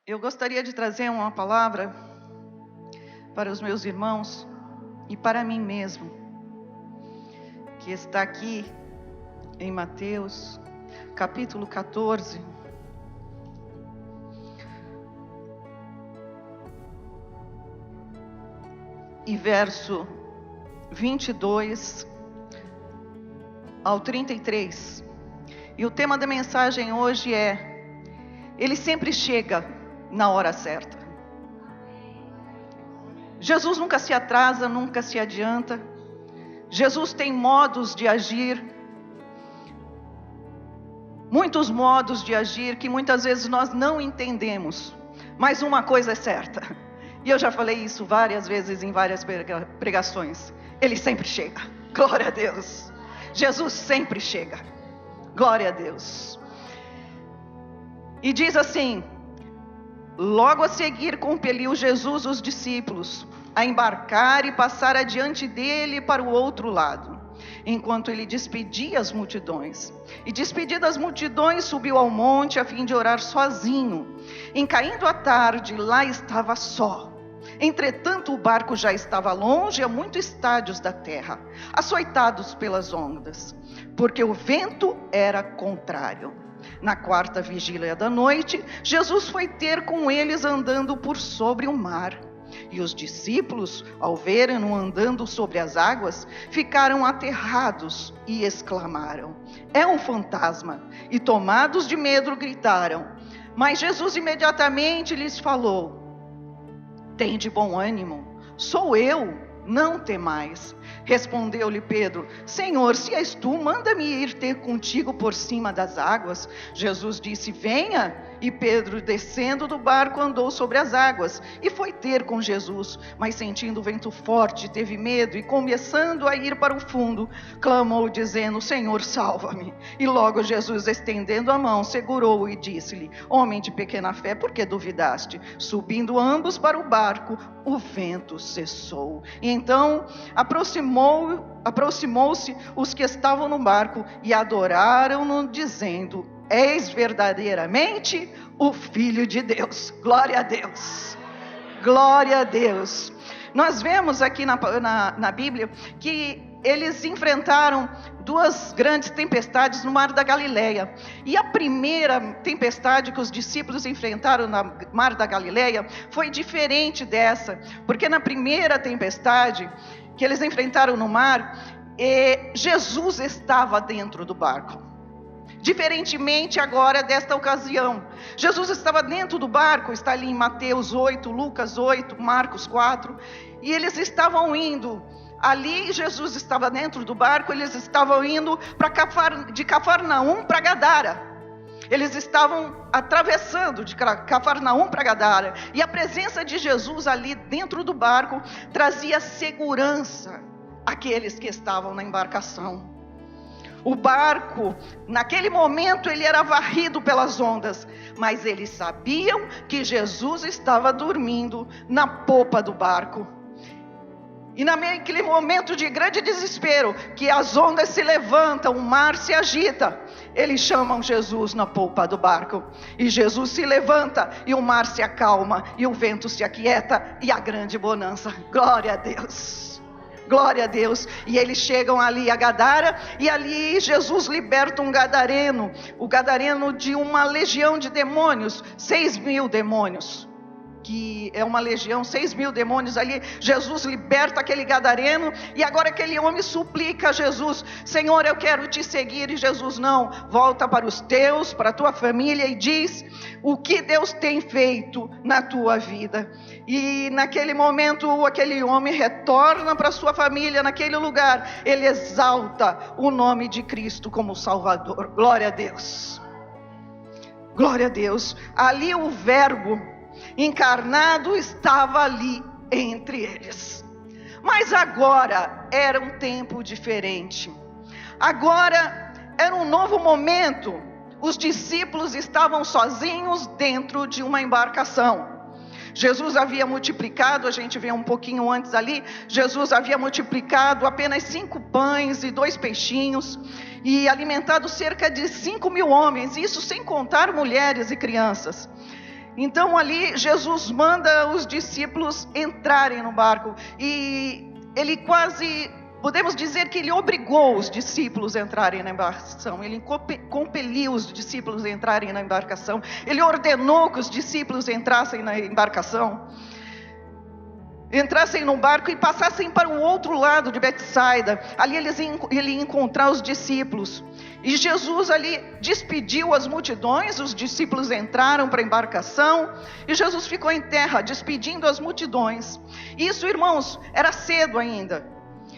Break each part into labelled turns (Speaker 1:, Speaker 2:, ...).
Speaker 1: Eu gostaria de trazer uma palavra para os meus irmãos e para mim mesmo, que está aqui em Mateus, capítulo 14, e verso 22 ao 33. E o tema da mensagem hoje é: Ele sempre chega na hora certa. Jesus nunca se atrasa, nunca se adianta. Jesus tem modos de agir, muitos modos de agir que muitas vezes nós não entendemos. Mas uma coisa é certa, e eu já falei isso várias vezes em várias pregações: Ele sempre chega. Glória a Deus. Jesus sempre chega. Glória a Deus. E diz assim: logo a seguir compeliu Jesus os discípulos a embarcar e passar adiante dele para o outro lado, enquanto ele despedia as multidões. E despedidas as multidões, subiu ao monte a fim de orar sozinho. Em caindo a tarde, lá estava só. Entretanto, o barco já estava longe, a muitos estádios da terra, açoitados pelas ondas, porque o vento era contrário. Na quarta vigília da noite, Jesus foi ter com eles andando por sobre o mar. E os discípulos, ao verem-no andando sobre as águas, ficaram aterrados e exclamaram: é um fantasma! E tomados de medo gritaram. Mas Jesus imediatamente lhes falou: tende bom ânimo, sou eu, não temais. Respondeu-lhe Pedro: Senhor, se és tu, manda-me ir ter contigo por cima das águas. Jesus disse: venha. E Pedro, descendo do barco, andou sobre as águas e foi ter com Jesus. Mas sentindo o vento forte, teve medo e, começando a ir para o fundo, clamou dizendo: Senhor, salva-me. E logo Jesus, estendendo a mão, segurou-o e disse-lhe: homem de pequena fé, por que duvidaste? Subindo ambos para o barco, o vento cessou. E então aproximou-se os que estavam no barco e adoraram-no, dizendo: és verdadeiramente o Filho de Deus. Glória a Deus. Glória a Deus. Nós vemos aqui na Bíblia que eles enfrentaram duas grandes tempestades no mar da Galileia. E a primeira tempestade que os discípulos enfrentaram no mar da Galileia foi diferente dessa. Porque na primeira tempestade que eles enfrentaram no mar, Jesus estava dentro do barco. Diferentemente agora desta ocasião, Jesus estava dentro do barco, está ali em Mateus 8, Lucas 8, Marcos 4, e eles estavam indo, ali Jesus estava dentro do barco, eles estavam indo de Cafarnaum para Gadara. Eles estavam atravessando de Cafarnaum para Gadara, e a presença de Jesus ali dentro do barco trazia segurança àqueles que estavam na embarcação. O barco, naquele momento, ele era varrido pelas ondas, mas eles sabiam que Jesus estava dormindo na popa do barco. E naquele momento de grande desespero, que as ondas se levantam, o mar se agita, eles chamam Jesus na popa do barco. E Jesus se levanta, e o mar se acalma, e o vento se aquieta, e a grande bonança. Glória a Deus. Glória a Deus. E eles chegam ali a Gadara, e ali Jesus liberta um gadareno, o gadareno de uma legião de demônios, 6.000 demônios, que é uma legião, 6.000 demônios ali. Jesus liberta aquele gadareno, e agora aquele homem suplica a Jesus: Senhor, eu quero te seguir. E Jesus: não, volta para os teus, para a tua família, e diz o que Deus tem feito na tua vida. E naquele momento aquele homem retorna para sua família, naquele lugar ele exalta o nome de Cristo como Salvador. Glória a Deus. Glória a Deus. Ali o Verbo encarnado estava ali entre eles. Mas agora era um tempo diferente. Agora era um novo momento. Os discípulos estavam sozinhos dentro de uma embarcação. Jesus havia multiplicado, a gente vê um pouquinho antes ali, Jesus havia multiplicado apenas 5 pães e 2 peixinhos, e alimentado cerca de 5.000 homens, isso sem contar mulheres e crianças. Então ali Jesus manda os discípulos entrarem no barco, e ele quase, podemos dizer que ele obrigou os discípulos a entrarem na embarcação, ele compeliu os discípulos a entrarem na embarcação, ele ordenou que os discípulos entrassem na embarcação, entrassem no barco e passassem para o outro lado de Betsaida. Ali ele ia encontrar os discípulos, e Jesus ali despediu as multidões. Os discípulos entraram para a embarcação, e Jesus ficou em terra, despedindo as multidões. Isso, irmãos, era cedo ainda,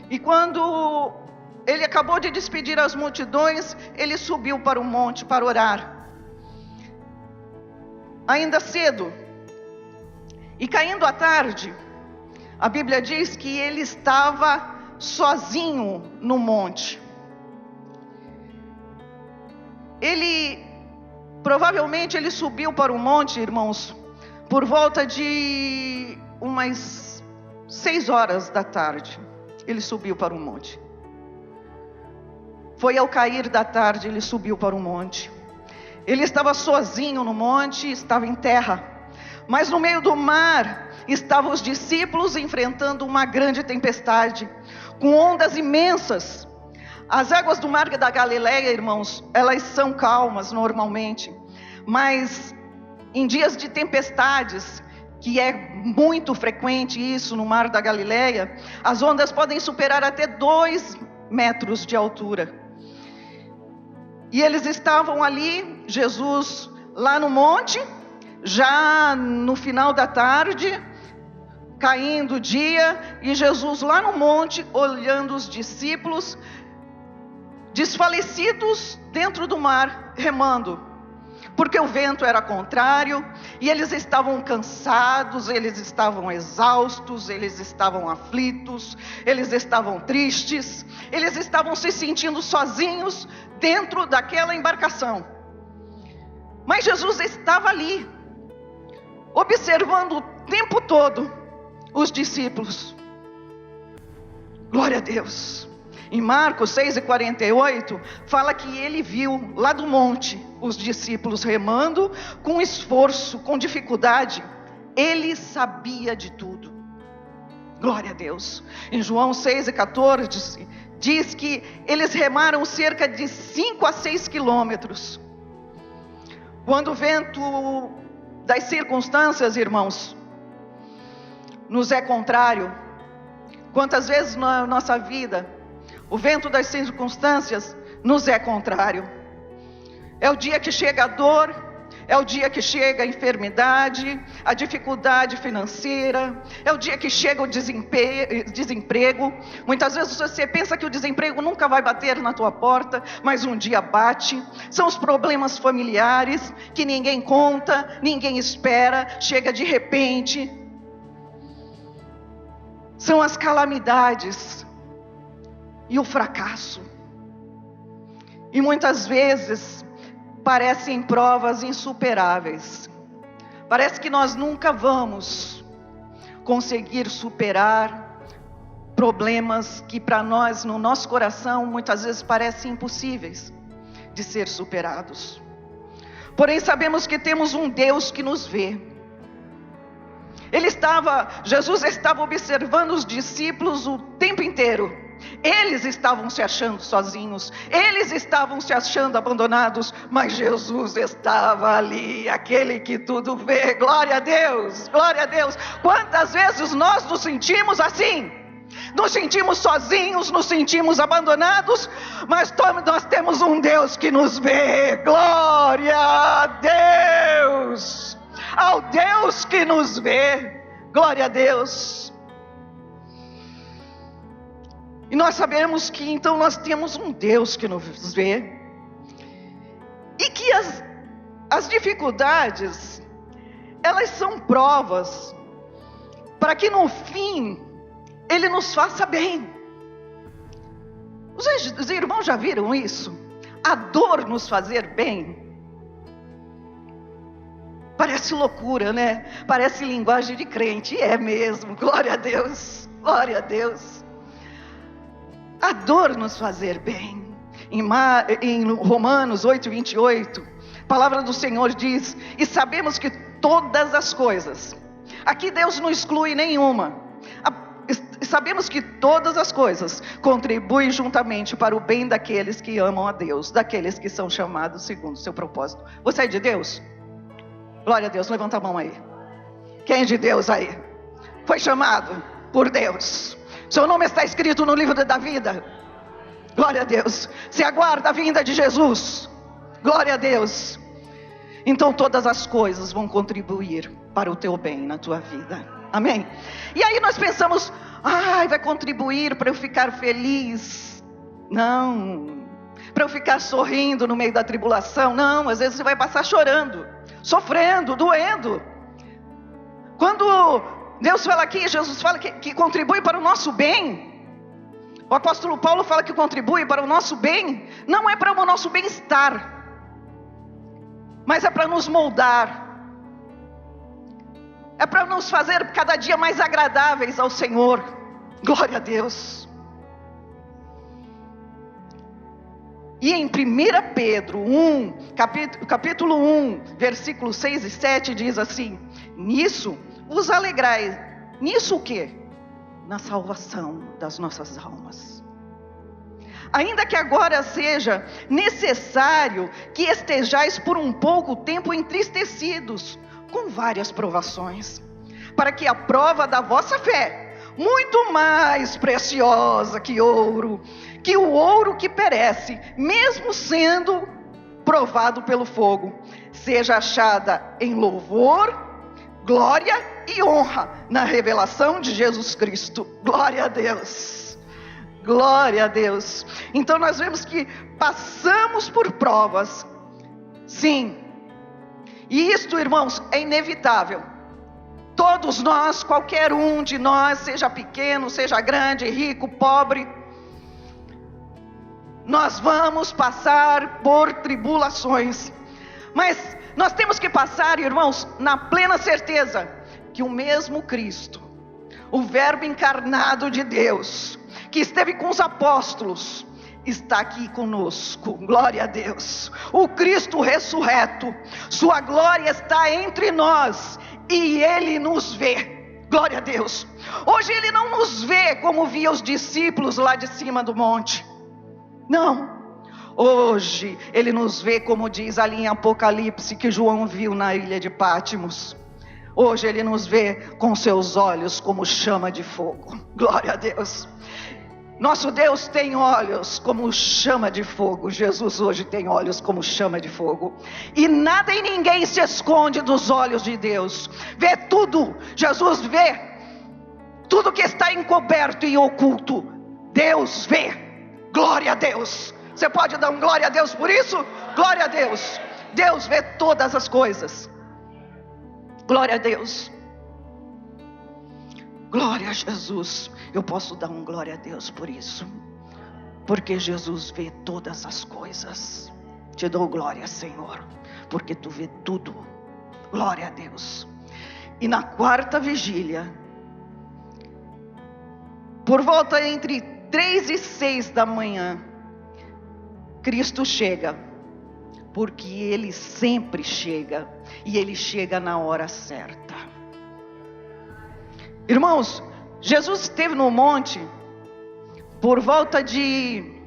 Speaker 1: e quando ele acabou de despedir as multidões, ele subiu para o monte para orar, ainda cedo. E caindo a tarde, a Bíblia diz que ele estava sozinho no monte. Provavelmente ele subiu para o monte, irmãos, por volta de umas 6 horas da tarde. Ele subiu para o monte. Foi ao cair da tarde, ele subiu para o monte. Ele estava sozinho no monte, estava em terra. Mas no meio do mar estavam os discípulos enfrentando uma grande tempestade, com ondas imensas. As águas do mar da Galileia, irmãos, elas são calmas normalmente, mas em dias de tempestades, que é muito frequente isso no mar da Galileia, as ondas podem superar até 2 metros de altura. E eles estavam ali, Jesus lá no monte, já no final da tarde, caindo o dia, e Jesus lá no monte, olhando os discípulos desfalecidos dentro do mar, remando, porque o vento era contrário, e eles estavam cansados, eles estavam exaustos, eles estavam aflitos, eles estavam tristes, eles estavam se sentindo sozinhos dentro daquela embarcação. Mas Jesus estava ali, observando o tempo todo os discípulos. Glória a Deus. Em Marcos 6:48, fala que ele viu lá do monte os discípulos remando com esforço, com dificuldade. Ele sabia de tudo. Glória a Deus. Em João 6:14, diz que eles remaram cerca de 5 a 6 quilômetros. Quando o vento das circunstâncias, irmãos, nos é contrário, quantas vezes na nossa vida o vento das circunstâncias nos é contrário. É o dia que chega a dor, é o dia que chega a enfermidade, a dificuldade financeira, é o dia que chega o desemprego. Muitas vezes você pensa que o desemprego nunca vai bater na tua porta, mas um dia bate. São os problemas familiares que ninguém conta, ninguém espera, chega de repente. São as calamidades e o fracasso. E muitas vezes parecem provas insuperáveis. Parece que nós nunca vamos conseguir superar problemas que para nós, no nosso coração, muitas vezes parecem impossíveis de ser superados. Porém, sabemos que temos um Deus que nos vê. Jesus estava observando os discípulos o tempo inteiro. Eles estavam se achando sozinhos, eles estavam se achando abandonados, mas Jesus estava ali, aquele que tudo vê. Glória a Deus, glória a Deus. Quantas vezes nós nos sentimos assim? Nos sentimos sozinhos, nos sentimos abandonados, mas nós temos um Deus que nos vê. Glória a Deus, ao Deus que nos vê. Glória a Deus. E nós sabemos que então nós temos um Deus que nos vê, e que as dificuldades, elas são provas, para que no fim, Ele nos faça bem. Os irmãos já viram isso? A dor nos fazer bem. Parece loucura, né? Parece linguagem de crente, e é mesmo, glória a Deus, glória a Deus. A dor nos fazer bem. Em Romanos 8:28, a palavra do Senhor diz: e sabemos que todas as coisas. Aqui Deus não exclui nenhuma. Sabemos que todas as coisas contribuem juntamente para o bem daqueles que amam a Deus, daqueles que são chamados segundo o seu propósito. Você é de Deus? Glória a Deus, levanta a mão aí. Quem é de Deus aí? Foi chamado por Deus. Seu nome está escrito no livro da vida. Glória a Deus. Se aguarda a vinda de Jesus. Glória a Deus. Então todas as coisas vão contribuir para o teu bem na tua vida. Amém? E aí nós pensamos, vai contribuir para eu ficar feliz. Não. Para eu ficar sorrindo no meio da tribulação. Não, às vezes você vai passar chorando, sofrendo, doendo. Quando Deus fala aqui, Jesus fala que contribui para o nosso bem. O apóstolo Paulo fala que contribui para o nosso bem. Não é para o nosso bem-estar, mas é para nos moldar. É para nos fazer cada dia mais agradáveis ao Senhor. Glória a Deus. E em 1 Pedro 1, capítulo 1, versículos 6 e 7 diz assim: nisso vos alegrai. Nisso o quê? Na salvação das nossas almas. Ainda que agora seja necessário que estejais por um pouco tempo entristecidos, com várias provações, para que a prova da vossa fé, muito mais preciosa que o ouro que perece, mesmo sendo provado pelo fogo, seja achada em louvor, glória e honra na revelação de Jesus Cristo. Glória a Deus. Glória a Deus. Então nós vemos que passamos por provas, sim. E isto, irmãos, é inevitável. Todos nós, qualquer um de nós, seja pequeno, seja grande, rico, pobre, nós vamos passar por tribulações. Mas nós temos que passar, irmãos, na plena certeza que o mesmo Cristo, o Verbo encarnado de Deus, que esteve com os apóstolos, está aqui conosco. Glória a Deus. O Cristo ressurreto, sua glória está entre nós e Ele nos vê. Glória a Deus. Hoje Ele não nos vê como via os discípulos lá de cima do monte. Não. Hoje Ele nos vê como diz ali em Apocalipse que João viu na ilha de Pátimos. Hoje Ele nos vê com seus olhos como chama de fogo. Glória a Deus. Nosso Deus tem olhos como chama de fogo. Jesus hoje tem olhos como chama de fogo. E nada e ninguém se esconde dos olhos de Deus. Vê tudo. Jesus vê tudo que está encoberto e oculto. Deus vê. Glória a Deus. Você pode dar um glória a Deus por isso? Glória a Deus. Deus vê todas as coisas. Glória a Deus. Glória a Jesus. Eu posso dar um glória a Deus por isso, porque Jesus vê todas as coisas. Te dou glória, Senhor, porque tu vê tudo. Glória a Deus. E na quarta vigília, por volta entre 3 e 6 da manhã, Cristo chega, porque Ele sempre chega, e Ele chega na hora certa. Irmãos, Jesus esteve no monte por volta de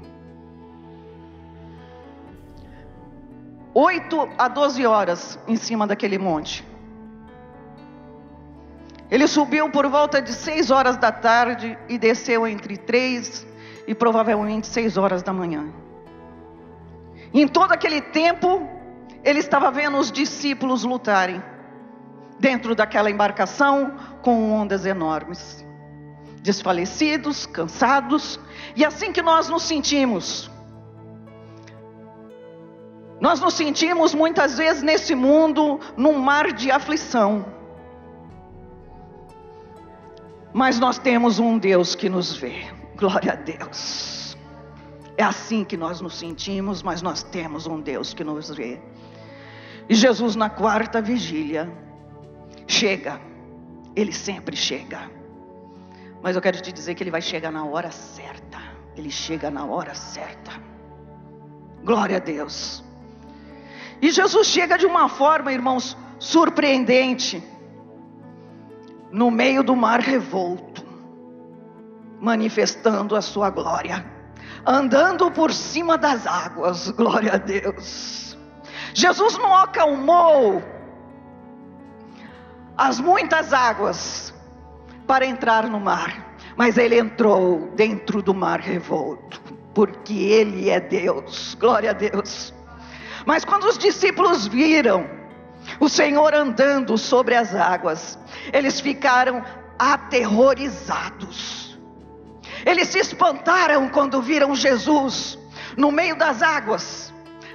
Speaker 1: 8 a 12 horas em cima daquele monte. Ele subiu por volta de 6 horas da tarde e desceu entre 3 e provavelmente 6 horas da manhã. Em todo aquele tempo, ele estava vendo os discípulos lutarem dentro daquela embarcação com ondas enormes, desfalecidos, cansados. E assim que nós nos sentimos muitas vezes nesse mundo, num mar de aflição. Mas nós temos um Deus que nos vê. Glória a Deus. É assim que nós nos sentimos, mas nós temos um Deus que nos vê. E Jesus na quarta vigília chega. Ele sempre chega. Mas eu quero te dizer que Ele vai chegar na hora certa. Ele chega na hora certa. Glória a Deus. E Jesus chega de uma forma, irmãos, surpreendente, no meio do mar revolto, manifestando a sua glória, andando por cima das águas. Glória a Deus. Jesus não acalmou as muitas águas para entrar no mar, mas ele entrou dentro do mar revolto, porque ele é Deus. Glória a Deus. Mas quando os discípulos viram o Senhor andando sobre as águas, eles ficaram aterrorizados. Eles se espantaram quando viram Jesus no meio das águas.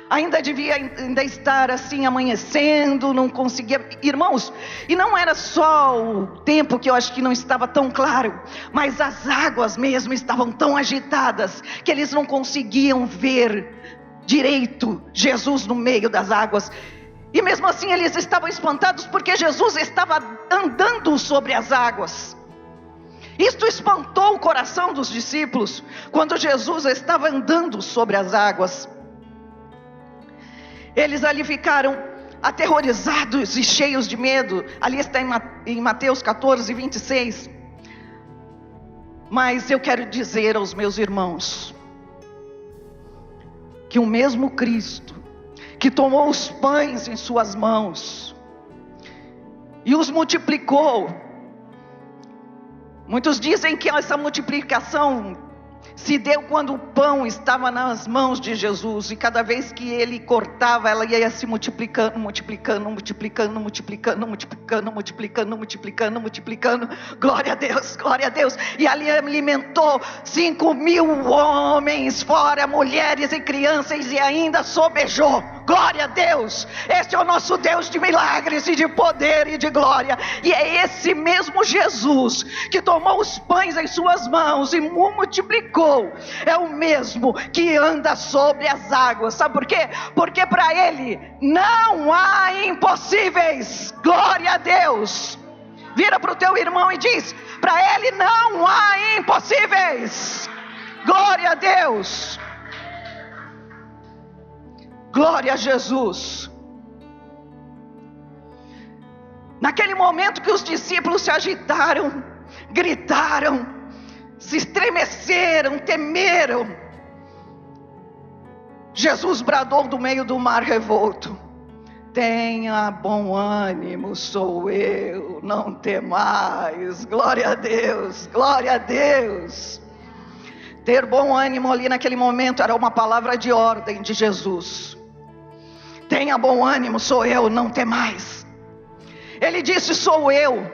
Speaker 1: Ainda devia estar assim amanhecendo, não conseguia, irmãos, e não era só o tempo que eu acho que não estava tão claro, mas as águas mesmo estavam tão agitadas, que eles não conseguiam ver direito Jesus no meio das águas. E mesmo assim eles estavam espantados, porque Jesus estava andando sobre as águas. Isto espantou o coração dos discípulos, quando Jesus estava andando sobre as águas. Eles ali ficaram aterrorizados e cheios de medo. Ali está em Mateus 14, 26. Mas eu quero dizer aos meus irmãos, que o mesmo Cristo, que tomou os pães em suas mãos e os multiplicou. Muitos dizem que essa multiplicação se deu quando o pão estava nas mãos de Jesus, e cada vez que ele cortava, ela ia se multiplicando, multiplicando, multiplicando, multiplicando, multiplicando, multiplicando, multiplicando, multiplicando. Glória a Deus, glória a Deus. E ali alimentou 5.000 homens, fora mulheres e crianças, e ainda sobejou. Glória a Deus. Este é o nosso Deus de milagres e de poder e de glória. E é esse mesmo Jesus que tomou os pães em suas mãos e multiplicou. É o mesmo que anda sobre as águas. Sabe por quê? Porque para ele não há impossíveis. Glória a Deus. Vira para o teu irmão e diz: para ele não há impossíveis. Glória a Deus. Glória a Jesus. Naquele momento que os discípulos se agitaram, gritaram, se estremeceram, temeram, Jesus bradou do meio do mar revolto: tenha bom ânimo, sou eu, não temais. Glória a Deus, glória a Deus. Ter bom ânimo ali naquele momento era uma palavra de ordem de Jesus. Tenha bom ânimo, sou eu, não temais. Ele disse: sou eu.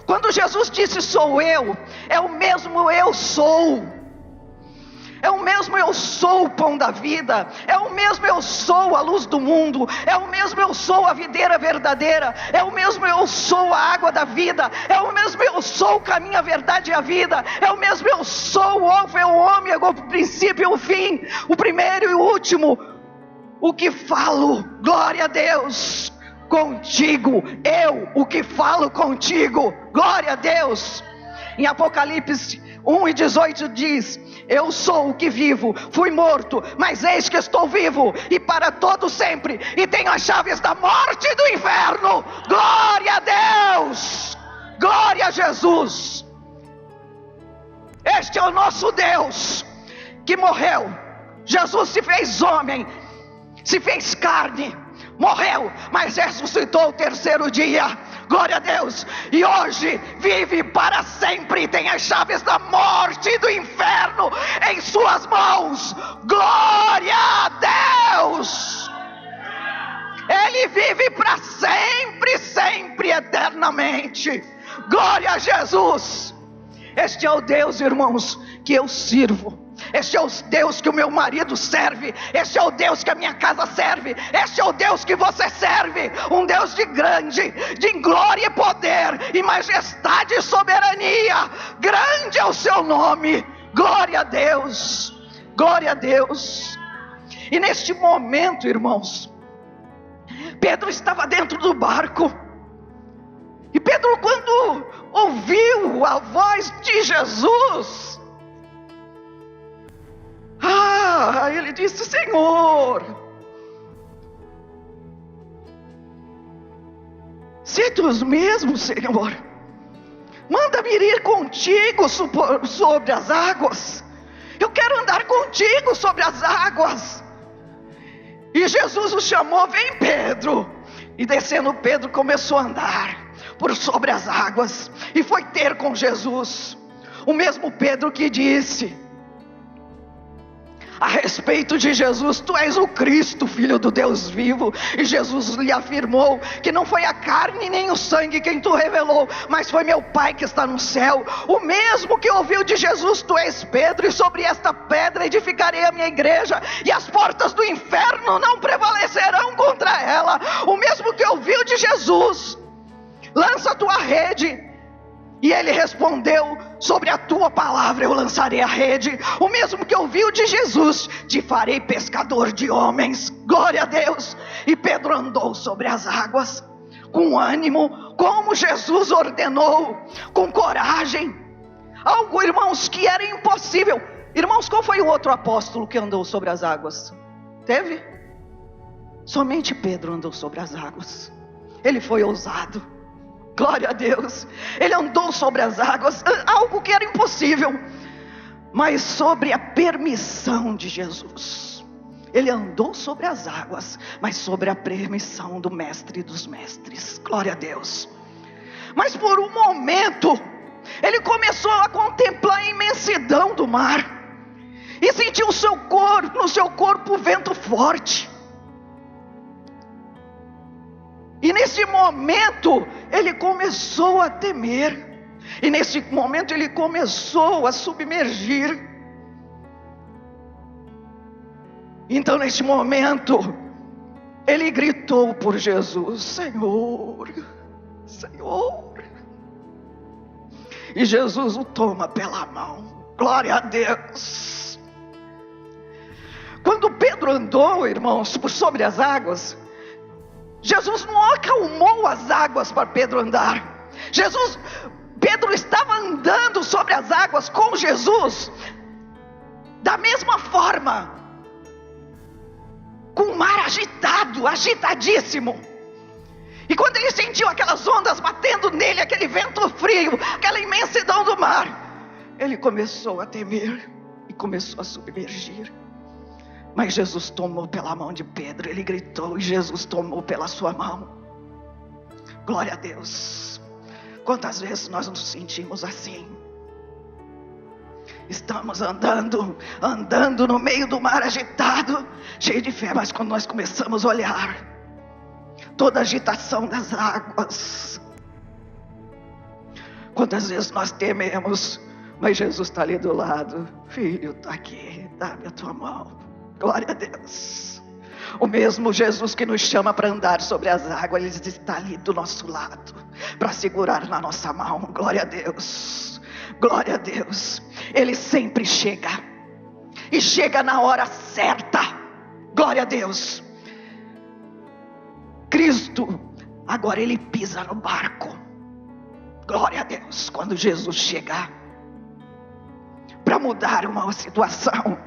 Speaker 1: Quando Jesus disse sou eu, é o mesmo eu sou. É o mesmo eu sou o pão da vida. É o mesmo eu sou a luz do mundo. É o mesmo eu sou a videira verdadeira. É o mesmo eu sou a água da vida. É o mesmo eu sou o caminho, a verdade e a vida. É o mesmo eu sou o alfa e o ômega, o princípio e o fim, o primeiro e o último. O que falo, glória a Deus, contigo, eu o que falo contigo, glória a Deus. Em Apocalipse 1:18 diz: eu sou o que vivo, fui morto, mas eis que estou vivo, e para todo sempre, e tenho as chaves da morte e do inferno. Glória a Deus, glória a Jesus. Este é o nosso Deus, que morreu. Jesus se fez homem, se fez carne, morreu, mas ressuscitou ao terceiro dia. Glória a Deus. E hoje vive para sempre, tem as chaves da morte e do inferno em suas mãos. Glória a Deus. Ele vive para sempre, sempre, eternamente. Glória a Jesus. Este é o Deus, irmãos, que eu sirvo. Este é o Deus que o meu marido serve. Este é o Deus que a minha casa serve. Este é o Deus que você serve. Um Deus de grande, de glória e poder, e majestade e soberania. Grande é o seu nome. Glória a Deus, glória a Deus. E neste momento, irmãos, Pedro estava dentro do barco. E Pedro, quando ouviu a voz de Jesus, ele disse: Senhor, Se tu mesmo, Senhor, manda-me ir contigo sobre as águas. Eu quero andar contigo sobre as águas. E Jesus o chamou: vem, Pedro. E descendo, Pedro começou a andar por sobre as águas e foi ter com Jesus. O mesmo Pedro que disse a respeito de Jesus: tu és o Cristo, Filho do Deus vivo. E Jesus lhe afirmou que não foi a carne nem o sangue quem tu revelou, mas foi meu Pai que está no céu. O mesmo que ouviu de Jesus: tu és Pedro, e sobre esta pedra edificarei a minha igreja, e as portas do inferno não prevalecerão contra ela. O mesmo que ouviu de Jesus: lança a tua rede. E ele respondeu: sobre a tua palavra eu lançarei a rede. O mesmo que ouviu de Jesus: te farei pescador de homens. Glória a Deus. E Pedro andou sobre as águas com ânimo, como Jesus ordenou, com coragem. Algo, irmãos, que era impossível. Irmãos, qual foi o outro apóstolo que andou sobre as águas? Teve? Somente Pedro andou sobre as águas. Ele foi ousado. Glória a Deus. Ele andou sobre as águas, algo que era impossível, mas sobre a permissão de Jesus. Ele andou sobre as águas, mas sobre a permissão do Mestre dos Mestres. Glória a Deus. Mas por um momento ele começou a contemplar a imensidão do mar e sentiu no seu corpo o vento forte. E nesse momento ele começou a temer. E nesse momento ele começou a submergir. Então nesse momento ele gritou por Jesus: Senhor, Senhor. E Jesus o toma pela mão. Glória a Deus. Quando Pedro andou, irmãos, por sobre as águas, Jesus não acalmou as águas para Pedro andar. Pedro estava andando sobre as águas com Jesus da mesma forma, com o mar agitadíssimo. E quando ele sentiu aquelas ondas batendo nele, aquele vento frio, aquela imensidão do mar, ele começou a temer e começou a submergir. Mas Jesus tomou pela mão de Pedro. Ele gritou e Jesus tomou pela sua mão. Glória a Deus. Quantas vezes nós nos sentimos assim? Estamos andando no meio do mar agitado, cheio de fé, mas quando nós começamos a olhar toda a agitação das águas, quantas vezes nós tememos, mas Jesus está ali do lado. Filho, está aqui, dá-me a tua mão. Glória a Deus. O mesmo Jesus que nos chama para andar sobre as águas, Ele está ali do nosso lado, para segurar na nossa mão. Glória a Deus. Glória a Deus. Ele sempre chega, e chega na hora certa. Glória a Deus. Cristo, agora Ele pisa no barco. Glória a Deus. Quando Jesus chegar para mudar uma situação,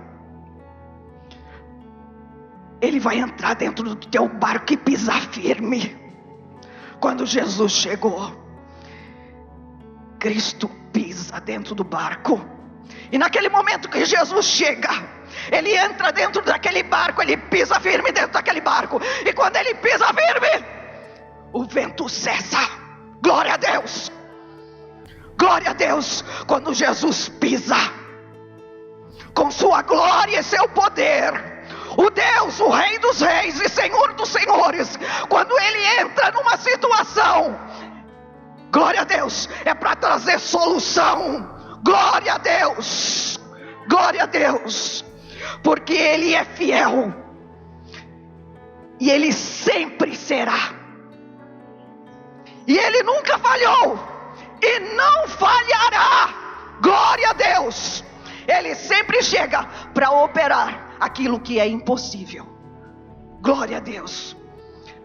Speaker 1: Ele vai entrar dentro do teu barco e pisar firme. Quando Jesus chegou, Cristo pisa dentro do barco. E naquele momento que Jesus chega, Ele entra dentro daquele barco, Ele pisa firme dentro daquele barco. E quando Ele pisa firme, o vento cessa. Glória a Deus. Glória a Deus. Quando Jesus pisa com sua glória e seu poder, o Deus, o Rei dos Reis e Senhor dos Senhores, quando Ele entra numa situação, glória a Deus, é para trazer solução. Glória a Deus. Glória a Deus. Porque Ele é fiel, e Ele sempre será, e Ele nunca falhou e não falhará. Glória a Deus. Ele sempre chega para operar aquilo que é impossível. Glória a Deus.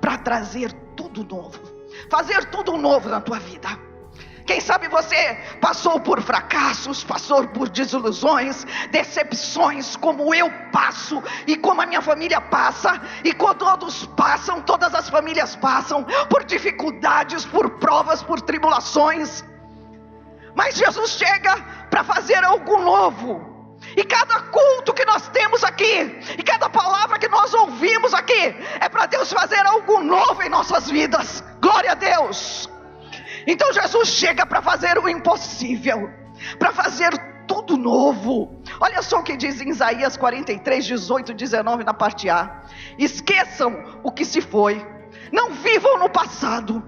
Speaker 1: Para trazer tudo novo, fazer tudo novo na tua vida. Quem sabe você passou por fracassos, passou por desilusões, decepções, como eu passo e como a minha família passa, e quando todos passam, todas as famílias passam por dificuldades, por provas, por tribulações. Mas Jesus chega para fazer algo novo. E cada culto que nós temos aqui, e cada palavra que nós ouvimos aqui, é para Deus fazer algo novo em nossas vidas. Glória a Deus. Então Jesus chega para fazer o impossível, para fazer tudo novo. Olha só o que diz em Isaías 43, 18, 19 na parte A. Esqueçam o que se foi, não vivam no passado.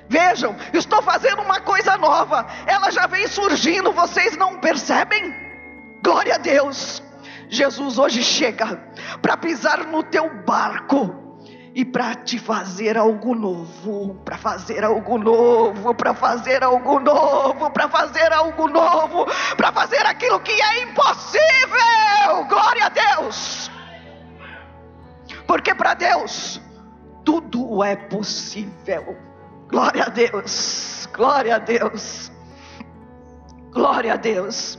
Speaker 1: Vejam, estou fazendo uma coisa nova, ela já vem surgindo, vocês não percebem? Glória a Deus. Jesus hoje chega para pisar no teu barco e para te fazer algo novo, para fazer algo novo, para fazer algo novo, para fazer algo novo, para fazer aquilo que é impossível. Glória a Deus. Porque para Deus tudo é possível. Glória a Deus, glória a Deus, glória a Deus.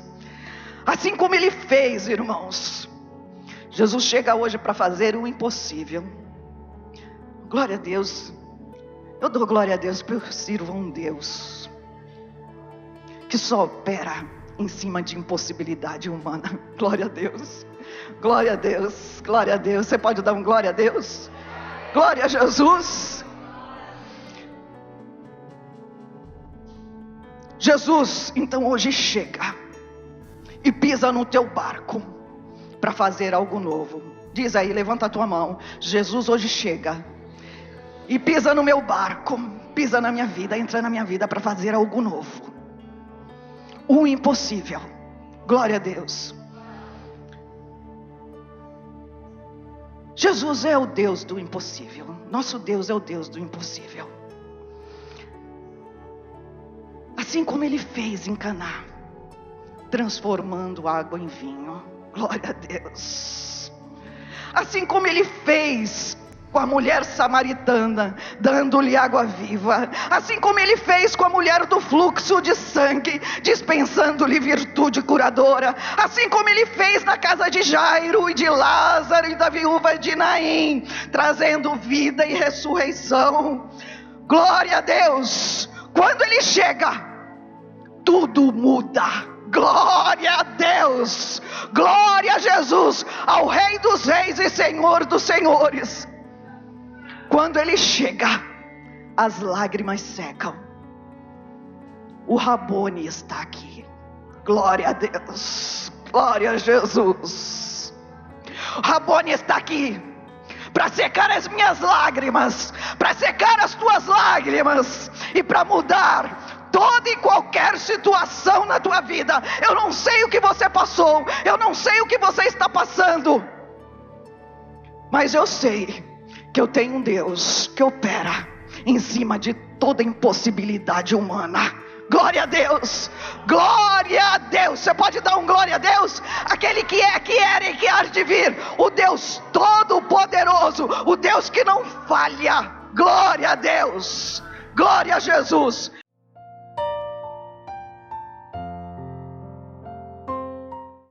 Speaker 1: Assim como Ele fez, irmãos, Jesus chega hoje para fazer o impossível. Glória a Deus. Eu dou glória a Deus porque eu sirvo um Deus que só opera em cima de impossibilidade humana. Glória a Deus, glória a Deus, glória a Deus. Você pode dar um glória a Deus? Glória a Jesus. Jesus então hoje chega e pisa no teu barco para fazer algo novo. Diz aí, levanta a tua mão. Jesus hoje chega e pisa no meu barco, pisa na minha vida, entra na minha vida para fazer algo novo. O impossível. Glória a Deus. Jesus é o Deus do impossível. Nosso Deus é o Deus do impossível. Assim como Ele fez em Caná, transformando água em vinho. Glória a Deus. Assim como Ele fez com a mulher samaritana, dando-lhe água viva. Assim como Ele fez com a mulher do fluxo de sangue, dispensando-lhe virtude curadora. Assim como Ele fez na casa de Jairo e de Lázaro e da viúva de Naim, trazendo vida e ressurreição. Glória a Deus. Quando Ele chega, tudo muda. Glória a Deus, glória a Jesus, ao Rei dos Reis e Senhor dos Senhores. Quando Ele chega, as lágrimas secam. O Rabone está aqui. Glória a Deus, glória a Jesus. O Rabone está aqui para secar as minhas lágrimas, para secar as tuas lágrimas e para mudar toda e qualquer situação na tua vida. Eu não sei o que você passou, eu não sei o que você está passando, mas eu sei que eu tenho um Deus que opera em cima de toda impossibilidade humana. Glória a Deus, glória a Deus. Você pode dar um glória a Deus? Aquele que é, que era e que há de vir, o Deus todo-poderoso, o Deus que não falha. Glória a Deus, glória a Jesus.